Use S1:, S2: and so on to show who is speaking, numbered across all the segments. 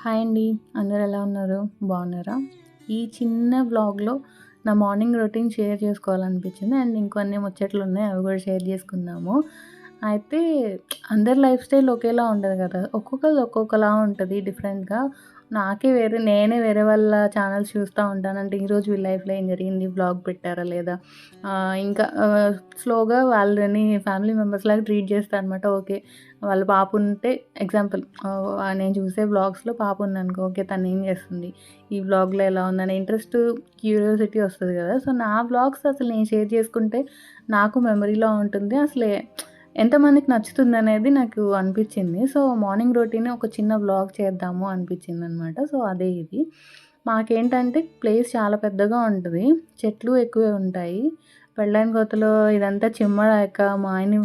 S1: Hi అండి. అందరూ ఎలా ఉన్నారు? బాగున్నారా? ఈ చిన్న వ్లాగ్‌లో నా మార్నింగ్ రొటీన్ షేర్ చేసుకోవాలనిపించింది. అండ్ ఇంకొన్ని ముచ్చట్లున్నాయి. అవి కూడా షేర్ చేసుకుందాము. అయితే అందరి లైఫ్ స్టైల్ ఒకేలా ఉండదు కదా! ఒక్కొక్కళ్ళది ఒక్కొక్కలా ఉంటది డిఫరెంట్‌గా. నేనే వేరే వాళ్ళ ఛానెల్స్ చూస్తా ఉంటాను. అంటే ఈరోజు వీళ్ళ లైఫ్‌లో ఏం జరిగింది? వ్లాగ్ పెట్టారా లేదా? స్లోగా వాళ్ళని ఫ్యామిలీ మెంబర్స్‌లాగా ట్రీట్ చేస్తా అనమాట. ఓకే. వాళ్ళ పాప ఉంటే ఎగ్జాంపుల్ నేను చూసే వ్లాగ్స్‌లో పాప ఉందనుకో, ఓకే. తనేం చేస్తుంది? ఈ వ్లాగ్‌లో ఎలా ఉందనే ఇంట్రెస్ట్, క్యూరియాసిటీ వస్తది కదా! సో, నా వ్లాగ్స్ అసలు నేను షేర్ చేసుకుంటే నాకు మెమరీలో ఉంటుంది. ఎంతమందికి నచ్చుతుందనేది నాకు అనిపిచ్చింది. సో, మార్నింగ్ రొటీన్ ఒక చిన్న వ్లాగ్ చేద్దాము అనిపిచ్చిందనమాట. సో, అదే ఇది. మాకేంటంటే ప్లేస్ చాలా పెద్దగా ఉంటది. చెట్లు ఎక్కువే ఉంటాయి. పెళ్ళైన కొత్తలో ఇదంతా చిమ్మడాక మా ఆయన్ని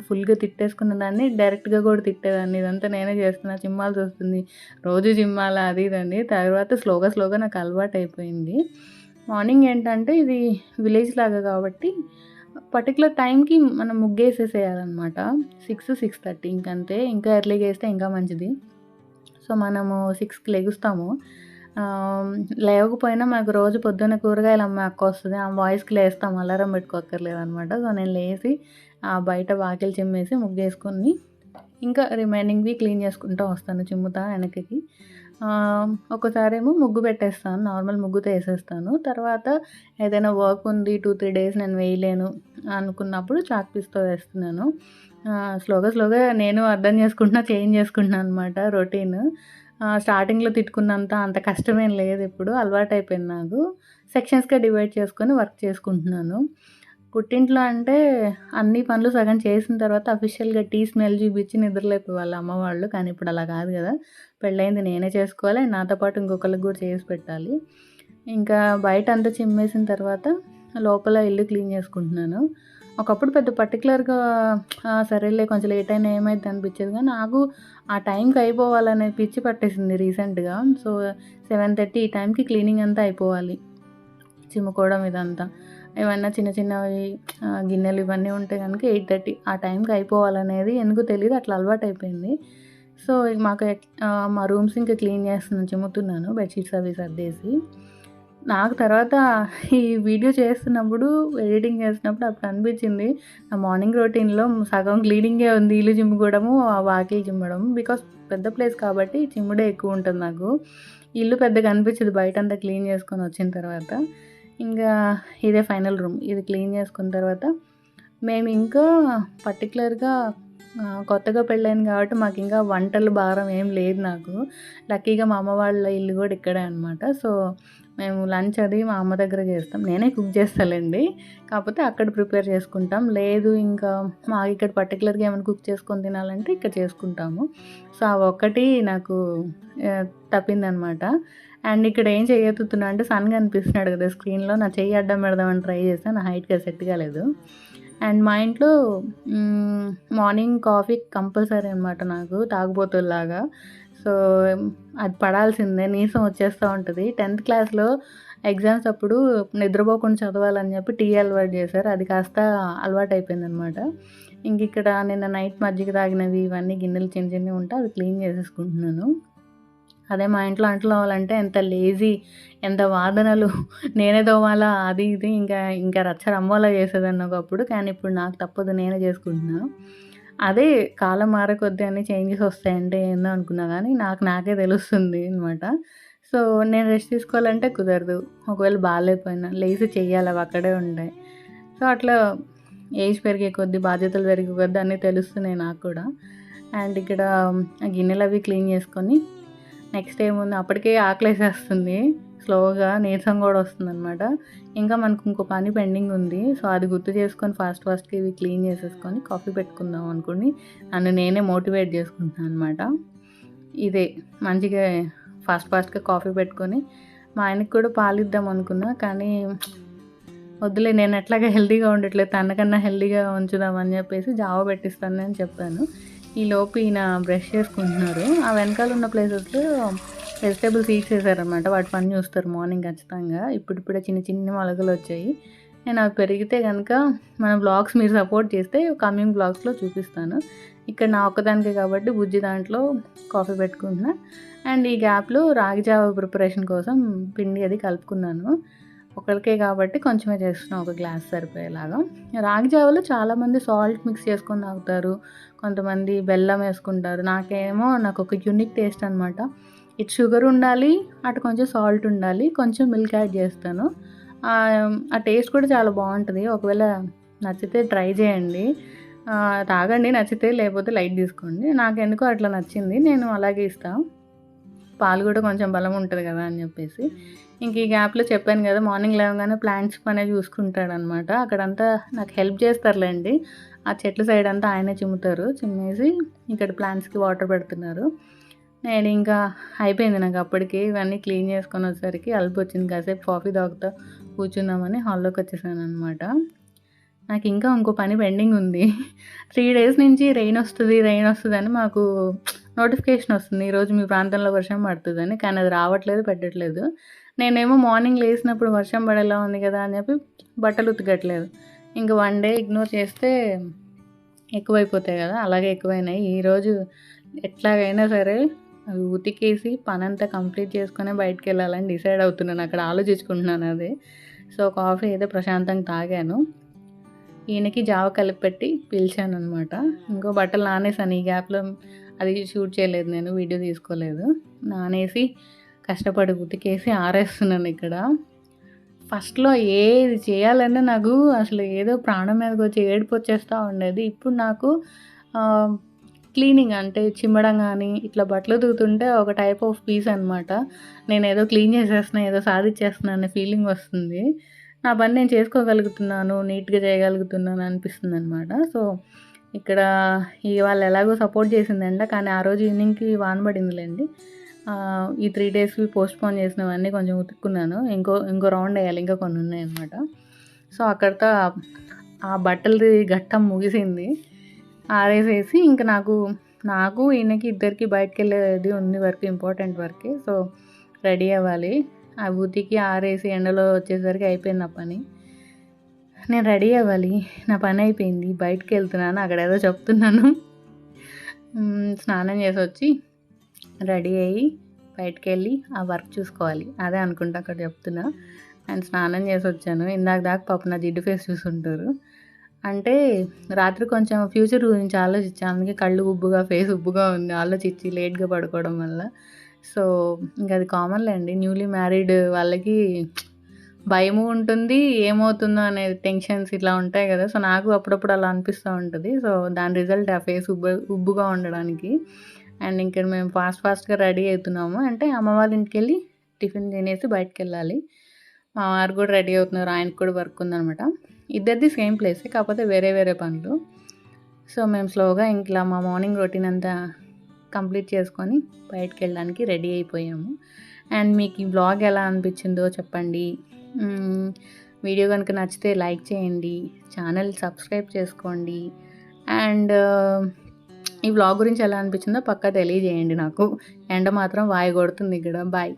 S1: ఫుల్‌గా తిట్టేసుకున్న దాన్ని, డైరెక్ట్‌గా కూడా తిట్టేదాన్ని. ఇదంతా నేనే చేస్తున్నా, చిమ్మాల్సొస్తుంది. రోజు చిమ్మాలా అది ఇది అని. తర్వాత స్లోగా నాకు అలవాటయిపోయింది. మార్నింగ్ ఏంటంటే ఇది విలేజ్ లాగా కాబట్టి పర్టిక్యులర్ టైంకి మనం ముగ్గేసేసేయాలనమాట. 6, 6:30 ఇంకంతే. ఇంకా ఎర్లీగా ఏస్తే ఇంకా మంచిది. సో, మనము 6కి లెగుస్తాము. లేవకపోయినా మనకు రోజు పొద్దున్న కూరగాయలు అమ్మే అక్కొస్తది. ఆమె వాయిస్‌కి లేస్తాం. అలారం పెట్టుకోక్కర్లేదనమాట. సో, నేను లేసి బయట వాకిలి చిమ్మేసి ముగ్గేసుకొని ఇంకా రిమైనింగ్‌వి క్లీన్ చేసుకుంటూ వస్తాను చిమ్ముతా వెనకకి. ఒక్కసారేమో ముగ్గు పెట్టేస్తాను. నార్మల్ ముగ్గుతో ఏసేస్తాను. తర్వాత ఏదైనా వర్క్ ఉంది 2, 3 డేస్ నేను వేయలేను అనుకున్నప్పుడు చాక్ పీస్‌తో వేస్తున్నాను. స్లోగా నేను అర్థం చేసుకుంటున్నా, చేంజ్ చేసుకుంటున్నా అనమాట రొటీన్. స్టార్టింగ్‌లో తిట్టుకున్నంత అంత కష్టమేం లేదిప్పుడు. అలవాటయిపోయింది నాకు. సెక్షన్స్‌గా డివైడ్ చేసుకొని వర్క్ చేసుకుంటున్నాను. పుట్టింట్లో అంటే అన్ని పనులు సగం చేసిన తర్వాత అఫీషియల్‌గా టీ స్మెల్ చూపించి నిద్రలేపేవాళ్ళు అమ్మ వాళ్ళు. కానీ ఇప్పుడు అలా కాదు కదా! పెళ్ళయింది నేనే చేసుకోవాలి. అండ్ నాతో పాటు ఇంకొకళ్ళకి కూడా చేసి పెట్టాలి. ఇంకా బయటంతా చిమ్మేసిన తర్వాత లోపల ఇల్లు క్లీన్ చేసుకుంటున్నాను. ఒకప్పుడు పెద్ద పర్టిక్యులర్‌గా సరేలే కొంచెం లేట్ అయినా ఏమైద్ది అనిపించేది కానీ నాకు ఆ టైంకి అయిపోవాలనే పిచ్చి పట్టేసింది రీసెంట్‌గా. సో, 7:30 ఈ టైంకి క్లీనింగ్ అంతా అయిపోవాలి. చిమ్ముకోవడం ఇదంతా. ఏమన్నా చిన్న చిన్నవి గిన్నెలు ఇవన్నీ ఉంటే గనుక 8:30 ఆ టైంకి అయిపోవాలనేది ఎందుకో తెలీదు అట్లా అలవాటయిపోయింది. సో, మా రూమ్స్ ఇంకా క్లీన్ చేస్తున్నాను, చిమ్ముతున్నాను బెడ్‌షీట్స్ అవి సర్దేసి. నాకు తర్వాత ఈ వీడియో చేస్తున్నప్పుడు, ఎడిటింగ్ చేస్తున్నప్పుడు అప్పుడు అనిపించింది నా మార్నింగ్ రొటీన్‌లో సగం క్లీనింగే ఉంది. ఇల్లు చిమ్ముకోవడము, వాకిలి చిమ్మడం. బికాజ్ పెద్ద ప్లేస్ కాబట్టి చిమ్ముడే ఎక్కువుంటది నాకు. ఇల్లు పెద్దగా అనిపించదు బయటంతా క్లీన్ చేసుకొని వచ్చిన తర్వాత. ఇంకా ఇదే ఫైనల్ రూమ్. ఇది క్లీన్ చేసుకున్న తర్వాత మేమింకా పర్టిక్యులర్‌గా కొత్తగా పెళ్ళయింది కాబట్టి మాకింకా వంటల భారం ఏం లేదు నాకు. లక్కీగా మా అమ్మ వాళ్ళ ఇల్లు కూడా ఇక్కడే అనమాట. సో, మేము లంచ్ అది మా అమ్మ దగ్గర చేస్తాం. నేనే కుక్ చేస్తాలెండి. కాకపోతే అక్కడ ప్రిపేర్ చేసుకుంటాం. లేదు ఇంకా మాకిక్కడ పర్టిక్యులర్‌గా ఏమైనా కుక్ చేసుకొని తినాలంటే ఇక్కడ చేసుకుంటాము. సో, ఆ ఒక్కటి నాకు తప్పిందనమాట. అండ్ ఇక్కడ ఏం చెయ్యెత్తుతున్నా అంటే సన్ కనిపిస్తున్నాడు కదా స్క్రీన్‌లో. నా చెయ్యి అడ్డం పెడదామని ట్రై చేశా. నా హైట్‌కి అది సెట్ కాలేదు. అండ్ మా ఇంట్లో మార్నింగ్ కాఫీ కంపల్సరీ అనమాట నాకు తాగుబోతుల్లాగా. సో, అది పడాల్సిందే. నీరసం వచ్చేస్తా ఉంటది. 10థ్ క్లాస్‌లో ఎగ్జామ్స్ అప్పుడు నిద్రపోకుండా చదవాలని చెప్పి టీ అలవాటు చేశారు. అది కాస్త అలవాటయిపోయిందనమాట. ఇంకిక్కడ నిన్న నైట్ మజ్జిగ తాగినవి ఇవన్నీ గిన్నెలు చిన్న చిన్నవి ఉంటే అవి క్లీన్ చేసేసుకుంటున్నాను. అదే మా ఇంట్లో అంట్లు తోమాలంటే ఎంత లేజీ, ఎంత వాదనలు నేనే తోమాలా అది ఇది ఇంకా రచ్చ రంబోలా చేసేదాన్ని ఒకప్పుడు. కానీ ఇప్పుడు నాకు తప్పదు నేనే చేసుకుంటున్నా. అదే కాలం మారే కొద్దీ అన్ని చేంజెస్ వస్తాయంటే ఏందో అనుకున్నా కానీ నాకే తెలుస్తుంది అనమాట. సో, నేను రెస్ట్ తీసుకోవాలంటే కుదరదు. ఒకవేళ బాలేకపోయినా లేసి చెయ్యాలి అవి అక్కడే ఉంటాయి. సో, అట్లా ఏజ్ పెరిగే కొద్దీ, బాధ్యతలు పెరిగే కొద్దీ అన్నీ తెలుస్తున్నాయి నాకు కూడా. అండ్ ఇక్కడ గిన్నెలు అవి క్లీన్ చేసుకొని నెక్స్ట్ ఏముంది అప్పటికే ఆకలేసేస్తుంది. స్లోగా నీరసం కూడా వస్తుందనమాట. ఇంకా మనకు ఇంకో పని పెండింగ్ ఉంది. సో, అది గుర్తు చేసుకొని ఫాస్ట్‌గా ఇవి క్లీన్ చేసేసుకొని కాఫీ పెట్టుకుందాం అనుకుని నన్ను నేనే మోటివేట్ చేసుకుంటున్నాను అనమాట. ఇదే మంచిగా ఫాస్ట్‌గా కాఫీ పెట్టుకొని మా ఆయనకి కూడా పాలిద్దాం అనుకున్నా. కానీ వద్దులే నేను ఎట్లాగా హెల్తీగా ఉండట్లేదు. తనకన్నా హెల్తీగా ఉంచుదామని చెప్పేసి జావ పెట్టిస్తానని చెప్పాను. ఈలోపు ఈయన బ్రష్ చేసుకుంటున్నారు. ఆ వెనకాల ఉన్న ప్లేసెస్‌లో వెజిటబుల్ సీడ్స్ ఏసారనమాట. వాటి పని చూస్తారు మార్నింగ్ ఖచ్చితంగా. ఇప్పుడిప్పుడే చిన్ని మొలకలొచ్చాయి. నేను అవి పెరిగితే గనక మన వ్లాగ్స్ మీరు సపోర్ట్ చేస్తే కమింగ్ వ్లాగ్స్‌లో చూపిస్తాను. ఇక్కడ నా ఒక్కదానికే కాబట్టి బుజ్జి దాంట్లో కాఫీ పెట్టుకుంటున్నా. అండ్ ఈ గ్యాప్లో రాగి జావ ప్రిపరేషన్ కోసం పిండి అది కలుపుకున్నాను. ఒకరికే కాబట్టి కొంచెమే చేస్తున్నాను, ఒక గ్లాస్ సరిపోయేలాగా. రాగి జావలో చాలామంది సాల్ట్ మిక్స్ చేసుకొని తాగుతారు, కొంతమంది బెల్లం వేసుకుంటారు. నాకు ఒక యూనిక్ టేస్ట్ అనమాట. ఇటు షుగర్ ఉండాలి, అటు కొంచెం సాల్ట్ ఉండాలి, కొంచెం మిల్క్ యాడ్ చేస్తాను. ఆ టేస్ట్ కూడా చాలా బాగుంటుంది. ఒకవేళ నచ్చితే ట్రై చేయండి, తాగండి నచ్చితే, లేకపోతే లైట్ తీసుకోండి. నాకెందుకో అట్లా నచ్చింది, నేను అలాగే ఇస్తాను. పాలు కూడా కొంచెం బలం ఉంటుంది కదా అని చెప్పేసి. ఇంక ఈ గ్యాప్లో చెప్పాను కదా, మార్నింగ్ లేవగానే ప్లాంట్స్ పనే చూసుకుంటాడనమాట. అక్కడంతా నాకు హెల్ప్ చేస్తారులేండి. ఆ చెట్ల సైడ్ అంతా ఆయనే చిమ్మేసి ఇక్కడ ప్లాంట్స్కి వాటర్ పెడుతున్నారు. నేను ఇంకా అయిపోయింది నాకు అప్పటికి. ఇవన్నీ క్లీన్ చేసుకొని వచ్చేసరికి అలుపు వచ్చింది. కాసేపు కాఫీ తాగుతా కూర్చుందామని హాల్లోకి వచ్చేసాను అనమాట. నాకు ఇంకా ఇంకో పని పెండింగ్ ఉంది. 3 days నుంచి రెయిన్ వస్తుంది అని మాకు నోటిఫికేషన్ వస్తుంది, ఈరోజు మీ ప్రాంతంలో వర్షం పడుతుందని. కానీ అది రావట్లేదు, పెట్టట్లేదు. నేనేమో మార్నింగ్ లేచినప్పుడు వర్షం పడేలా ఉంది కదా అని చెప్పి బట్టలు ఉతకట్లేదు. ఇంకా 1 day ఇగ్నోర్ చేస్తే ఎక్కువైపోతాయి కదా, అలాగే ఎక్కువైనాయి. ఈరోజు ఎట్లాగైనా సరే అవి ఉతికేసి పనంతా కంప్లీట్ చేసుకునే బయటికి వెళ్ళాలని డిసైడ్ అవుతున్నాను. అక్కడ ఆలోచించుకుంటున్నాను అదే. సో కాఫీ అయితే ప్రశాంతంగా తాగాను. ఈయనకి జావ కలిపి పెట్టి పిలిచాను అనమాట. ఇంకో బట్టలు నానేసాను ఈ గ్యాప్లో, అది షూట్ చేయలేదు, నేను వీడియో తీసుకోలేదు. నానేసి కష్టపడి ఉతికేసి ఆరేస్తున్నాను ఇక్కడ. ఫస్ట్లో ఏది చేయాలన్నా నాకు అసలు ఏదో ప్రాణం మీదకి వచ్చి ఏడుపు వచ్చేస్తూ ఉండేది. ఇప్పుడు నాకు క్లీనింగ్ అంటే చిమ్మడం కానీ ఇట్లా బట్టలు ఉతుకుతుంటే ఒక టైప్ ఆఫ్ పీస్ అనమాట. నేను ఏదో క్లీన్ చేసేస్తున్నా, ఏదో సాధించేస్తున్నా అనే ఫీలింగ్ వస్తుంది. నా పని నేను చేసుకోగలుగుతున్నాను, నీట్గా చేయగలుగుతున్నాను అనిపిస్తుంది అనమాట. సో ఇక్కడ వాళ్ళు ఎలాగో సపోర్ట్ చేసిందంట, కానీ ఆ రోజు ఈవినింగ్కి వాన పడిందిలేండి. ఈ 3 daysకి పోస్ట్పోన్ చేసినవన్నీ కొంచెం ఉతుక్కున్నాను. ఇంకో రౌండ్ వేయాలి, ఇంకా కొన్ని ఉన్నాయన్నమాట. సో అక్కడితో ఆ బట్టలది ఘట్టం ముగిసింది. ఆరేసేసి ఇంకా నాకు ఈయనకి ఇద్దరికి బయటకు వెళ్ళేది ఉంది, work, important work. So ready అవ్వాలి. ఆ ఉతికి ఆరేసి ఎండలో వచ్చేసరికి అయిపోయింది నా పని. నేను రెడీ అవ్వాలి, నా పని అయిపోయింది, బయటకు వెళ్తున్నాను. అక్కడ ఏదో చెప్తున్నాను. స్నానం చేసి వచ్చి రెడీ అయ్యి బయటకు వెళ్ళి ఆ వర్క్ చూసుకోవాలి, అదే అనుకుంటా అక్కడ చెప్తున్నా. అండ్ స్నానం చేసి వచ్చాను. ఇందాక దాకా పాప నా జిడ్డు ఫేస్ చూసుంటారు. అంటే రాత్రి కొంచెం ఫ్యూచర్ గురించి ఆలోచించాను, అందుకే కళ్ళు ఉబ్బుగా, ఫేస్ ఉబ్బుగా ఉంది, ఆలోచించి లేట్గా పడుకోవడం వల్ల. సో ఇంకా అది కామన్లేండి, న్యూలీ మ్యారీడ్ వాళ్ళకి భయము ఉంటుంది, ఏమవుతుందో అనేది టెన్షన్స్ ఇట్లా ఉంటాయి కదా. సో నాకు అప్పుడప్పుడు అలా అనిపిస్తూ ఉంటుంది. సో దాని రిజల్ట్ ఆ ఫేస్ ఉబ్బుగా ఉండడానికి. అండ్ ఇక్కడ మేము ఫాస్ట్గా రెడీ అవుతున్నాము. అంటే అమ్మ వాళ్ళ ఇంటికి వెళ్ళి టిఫిన్ తినేసి బయటకు వెళ్ళాలి. మా వారు కూడా రెడీ అవుతున్నారు, ఆయనకు కూడా వర్క్ ఉందనమాట. ఇద్దరిది సేమ్ ప్లేసే, కాకపోతే వేరే వేరే పనులు. సో మేము స్లోగా ఇంట్లో మా మార్నింగ్ రొటీన్ అంతా కంప్లీట్ చేసుకొని బయటకు వెళ్ళడానికి రెడీ అయిపోయాము. అండ్ మీకు ఈ వ్లాగ్ ఎలా అనిపించిందో చెప్పండి. వీడియో కనుక నచ్చితే లైక్ చేయండి, ఛానల్ సబ్స్క్రైబ్ చేసుకోండి. అండ్ ఈ వ్లాగ్ గురించి ఎలా అనిపించిందో పక్కా తెలియజేయండి నాకు. ఎండ మాత్రం వాయి కొడుతుంది ఇక్కడ. బాయ్.